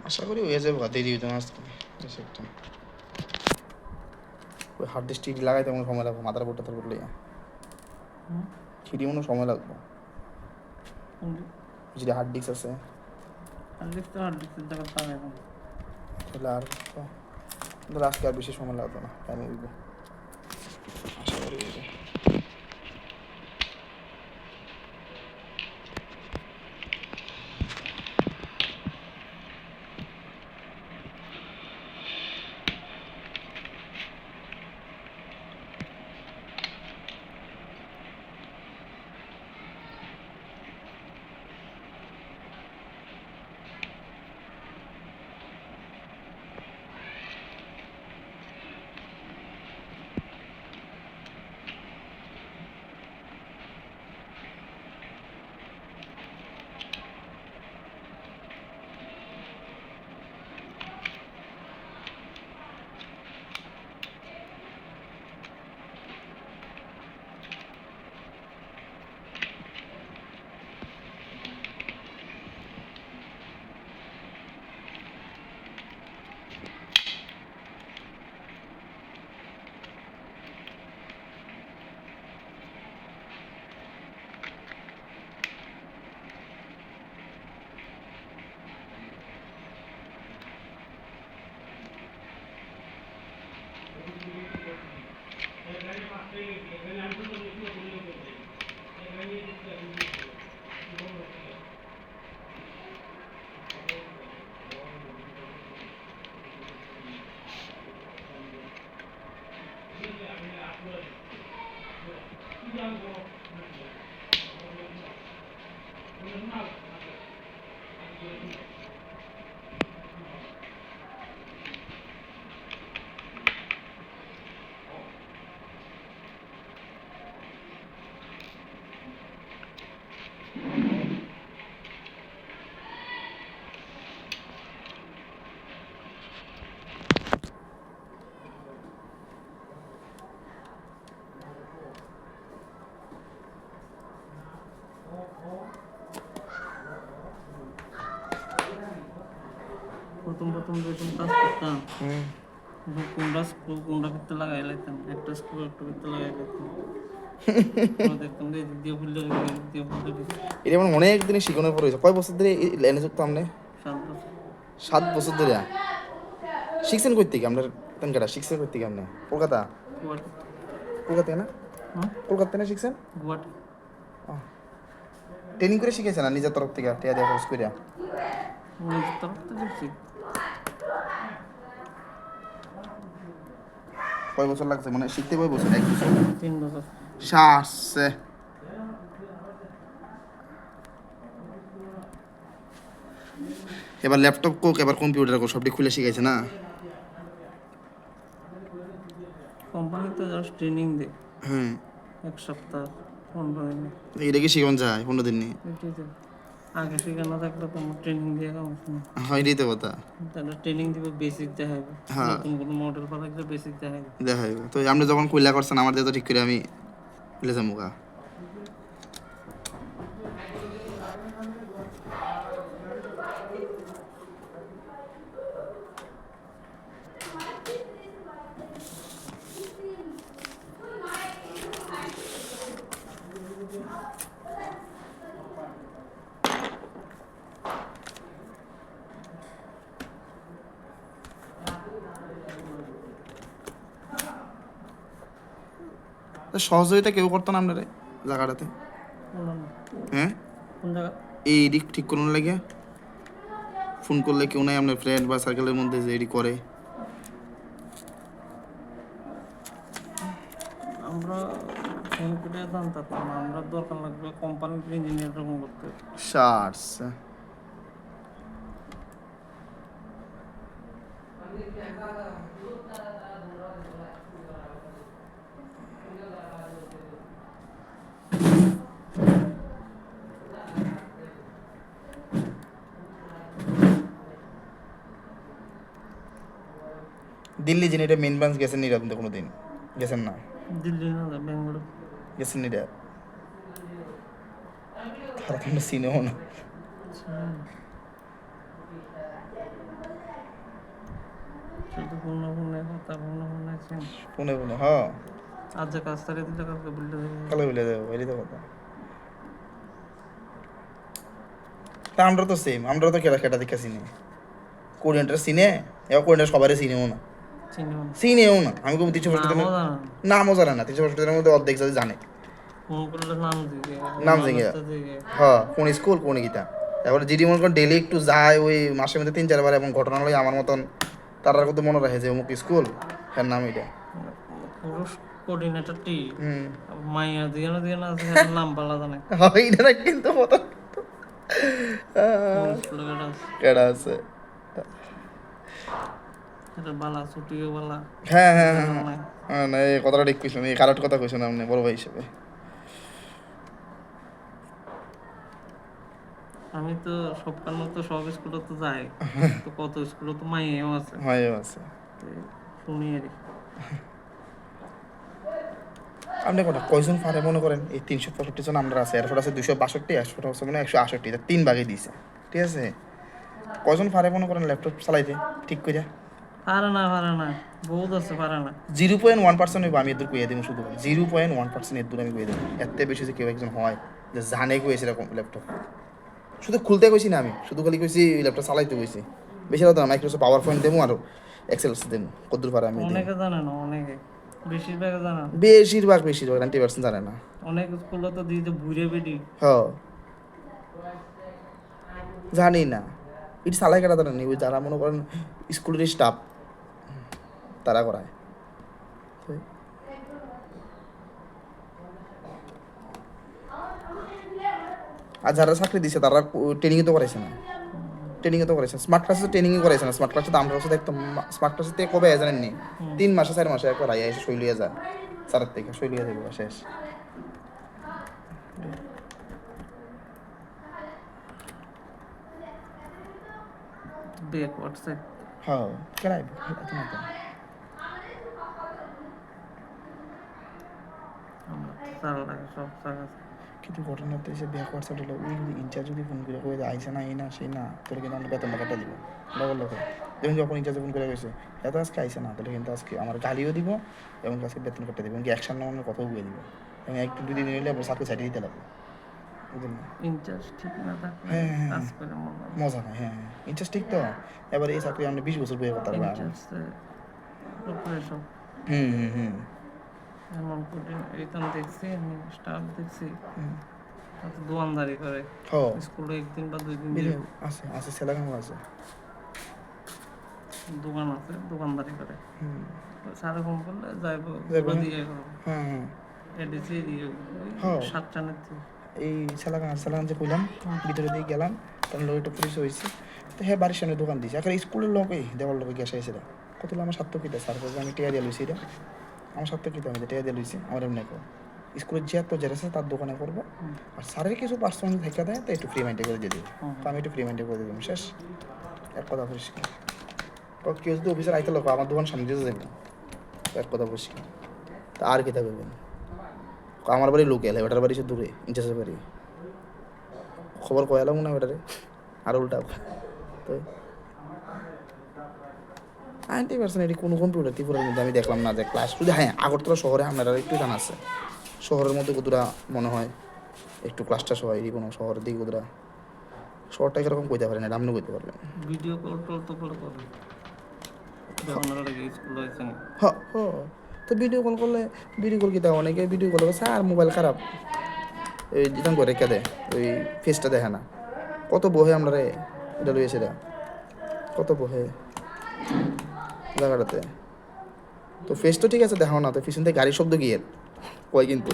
আশা করি হয়ে যাবে, দেরি হইতো না আজকে বেশি একটা। ওই হার্ড ডিস্ক টিডি লাগাইতে মনে সময় লাগবে, মাথার বোর্ডটা তার বললে টিডি মনে সময় লাগবে। যদি হার্ড ডিস্ক আছে তাহলে আর ধর আজকে আর বেশি সময় লাগবে না, টাইমে উঠবে আশা করি হয়ে যাবে। প্রথম যেরকম কাজ করতাম কোনটা স্ক্রু কোনটা ভিতরে লাগাই লাইতাম, একটা স্ক্রু একটা ভিতরে লাগাই লাইতাম, দেখতাম যে এদিক দিয়ে খুললে এদিক দিয়ে খুললে। এটা মানে অনেক দিনে শিখানোর পর হয়েছে। কয় বছর ধরে লাইনে যুক্ত আপনি? 7 বছর। 7 বছর ধরে শিখছেন কই থেকে? আপনার কেনকাটা শিখছেন কই থেকে? আপনি কলকাতা? কলকাতায় না? কলকাতায় না শিখছেন? গুয়াহাটি। ট্রেনিং করে শিখেছেন না নিজের তরফ থেকে টিয়া দিয়ে খরচ করিয়া? নিজের তরফ থেকে শিখছি। কয় বছর লাগছে মানে শিখতে? কয় বছর? 1 বছর? 3 বছর। শাসে এবার ল্যাপটপ কোক, এবার কম্পিউটার কোক, সবটি খুলে শিখাইছে না? কোম্পানিতে জাস্ট ট্রেনিং দে। 1 সপ্তাহ 15 দিন। এটা কি শিখানো যায় 15 দিন নিয়ে? আগে শেখানো থাকলে তোমার ট্রেনিং দিয়ে কাম হতো না। হয় এটাই তো কথা। তাহলে ট্রেনিং দিব, বেসিক দেখাইবে, নতুন কোনো মডেল পাঠাইলে বেসিক দেখাইবে। তো আপনি যখন কইলা করছেন আমার দিয়ে তো ঠিক করে আমি খুলে যাবো গা। সহযোগিতা কেউ করতো না আপনার জায়গাটাতে? হ্যাঁ, কোন জায়গা? এই এডিক ঠিক করুন লাগে ফোন করলে কেউ নাই আপনার ফ্রেন্ড বা সার্কেলের মধ্যে যে এডি করে? আমরা ফোন করে জানতাম না, আমরা দরকার লাগবে কোম্পানির ইঞ্জিনিয়ার ফোন করতে। শার্টস দিল্লি যিনি এটা মেন ব্রাঞ্চ গেছেন নি আপনি কোনো দিন? গেছেন না? দিল্লি না, বেঙ্গালুরু গেছেন নি? তারা তো সিনেও না। শুধু ফোনে ফোনে কথা ফোনে ফোনে আছে ফোনে ফোনে হ্যাঁ আজ যে কাজ তারিখ দিলে কালকে বললে কালো বলে দেবো এরই তো কথা তা আমরা তো সেম আমরা তো খেটা দেখা চিনি কোরিয়ানটা চিনে এবার কোরিয়ানটা সবারই চিনেও না চিনেও না আমি কোনো 365 দিনের নামও জানে না 365 দিনের মধ্যে অর্ধেক যদি জানে ফোন করলে নাম দিকে নাম জিগে হ্যাঁ কোন স্কুল কোন গীতা এবার জিডি মনে করেন ডেলি একটু যায় ওই মাসের মধ্যে 3-4 বার এবং ঘটনা হলে আমার মতন তারা কিন্তু মনে রাখে যে অমুক স্কুল এর নাম এটা পুরুষ কোঅর্ডিনেটরটি মাইয়া দিয়ে না আছে নাম পালা জানে হ্যাঁ এটা কিন্তু মতো কেডা আছে এটা বালা ছুটিও বালা হ্যাঁ হ্যাঁ হ্যাঁ না এই কথাটা ঠিক কইছেন এই কারেক্ট কথা কইছেন আপনি বড় ভাই হিসেবে আমি তো সব কারণে তো সব স্কুলে তো যাই তো কত স্কুলে তো মাইয়াও আছে শুনি আর আপনি কথা কয়জন পারে মনে করেন এই 365 জন আমরা আছে এরপর আছে 262 এরপর আছে মানে 168 এটা 3 ভাগে দিয়েছে ঠিক আছে কয়জন পারে মনে করেন ল্যাপটপ চালাইতে ঠিক করে পারে না বহুত আছে পারে না 0.1% হইব আমি এদুর কইয়া দেব শুধু 0.1% এদুর আমি কইয়া দেব এত বেশি যে কেউ একজন হয় যে জানে কইছে এরকম ল্যাপটপ শুধু খুলতে কইছি না আমি শুধু খালি কইছি ল্যাপটপ চালাইতে কইছি বেশি কথা মাইক্রোসফট পাওয়ার পয়েন্ট দেবো আর এক্সেল দেবো কদ্দুর পারে আমি অনেকে জানে না অনেকে বেশিরভাগ জানে না বেশিরভাগ 90% জানে না অনেক স্কুলে তো দিতে বুড়ে বেডি হ্যাঁ জানি না এটা চালাই কাটা জানেন ওই যারা মনে করেন স্কুলের স্টাফ তারা করায় আর যারা চাকরি দিচ্ছে তারা ট্রেনিংয়ে তো করাইছে না স্মার্ট ক্লাসে ট্রেনিংই করাইছে না স্মার্ট ক্লাসে তো আমরা দেখতাম স্মার্ট ক্লাসে থেকে কবে জানেন নি 3 মাসে 4 মাসে করাই এসে শৈলিয়া যায় চারের থেকে শৈলিয়া দেবো শেষ ব্যাকওয়ার্ড সাইড হ্যাঁ কেরাই কিন্তু ঘটনাতে এসে ব্যাকওয়ার্ড সাইড হলো ওই যদি ইনচার্জ যদি ফোন করে কয়ে আইসে না এই না সেই না তোর কিন্তু আমরা বেতনটা কাটা দিব ডবল লোক দেখুন যখন ইনচার্জে ফোন করে গেছে এত আজকে আইসে না তাহলে কিন্তু আজকে আমার গালিও দিব এবং আজকে বেতন কাটা দিব এবং অ্যাকশন নেওয়ার কথাও বলে দিব এবং একটু 2 দিন নিলে আবার সাথে সাইডে দিতে লাগবে বুঝলেন না ইনচার্জ ঠিক না থাকলে কাজ করে মজা নাই হ্যাঁ ইনচার্জ ঠিক তো এবার এই চাকরি আমরা 20 বছর বয়ে করতে পারবো এমন কঠিন এইখান দেখছি আমি স্টাফ দেখছি দোয়ানদারি করে স্কুলে 1 দিন বা 2 দিন আছে সেলাগাম আছে দোকান আছে দোকানদারি করে সারা ফোন করলে যাইব দিয়ে করবো এডিসি দিয়ে 7টা নেত্রী এই সেলাগান যে কইলাম ভিতরে দিয়ে গেলাম তার লোক একটা পরিচয় হয়েছে তো হ্যাঁ বাড়ির সামনে দোকান দিয়েছে এখন স্কুলের লোকই দেওয়ার লোকে গ্যাস এসে কত আমার সার্থক কিটা স্যার আমি টিয়া দিয়ে লইছি এটা আমার সাথে কিতা আমি টিয়া দিয়ে লইছি আমার এমনি করো স্কুলের যে এত জেরা আছে তার দোকানে করবো আর স্যারের কিছু পার্সোনাল থেকে দেয় তো একটু ফ্রি মাইন্ডে করে দিয়ে দিই তো আমি একটু ফ্রি মাইন্ডে করে দিলাম শেষ এক কথা পরিষ্কার কেউ যদি অফিসার আইতে লোক আমার দোকান সামনে যেতে দেখবেন এক কথা পরিষ্কার তা আর কিতা করবেন আমার বাড়ি লোকাল ওটার বাড়ি সে দূরে ইনচার্জের বাড়ি খবর কয়ালাম না ওটারে আর উল্টা তো 90% এটি কোনো কম্পিউটার ত্রিপুরার মধ্যে আমি দেখলাম না যে ক্লাস শুধু হ্যাঁ আগরতলা শহরে আপনারা একটু জানা আছে শহরের মধ্যে কতটা মনে হয় একটু ক্লাসটা সবাই কোনো শহরের দিকে কতটা শহরটা এরকম কইতে পারেন এটা আপনি কইতে পারবেন ভিডিও কল তো করে হ্যাঁ তো ভিডিও কল করলে ভিডিও কল কিতা অনেকে ভিডিও কল করে স্যার মোবাইল খারাপ ওই দিতাম করে রেখে দেয় ওই ফেসটা দেখে না কত বহে আমরা রে এটা লইয়েছে কত বহে জায়গাটাতে তো ফেস তো ঠিক আছে দেখাও না তো পিছন থেকে গাড়ির শব্দ গিয়ে কয় কিন্তু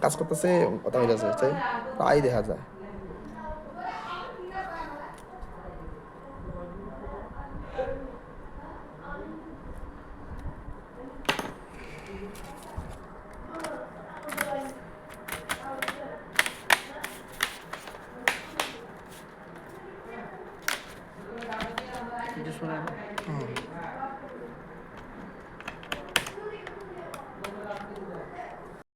কাজ করতেছে কথা হইতেছে প্রায় দেখা যায়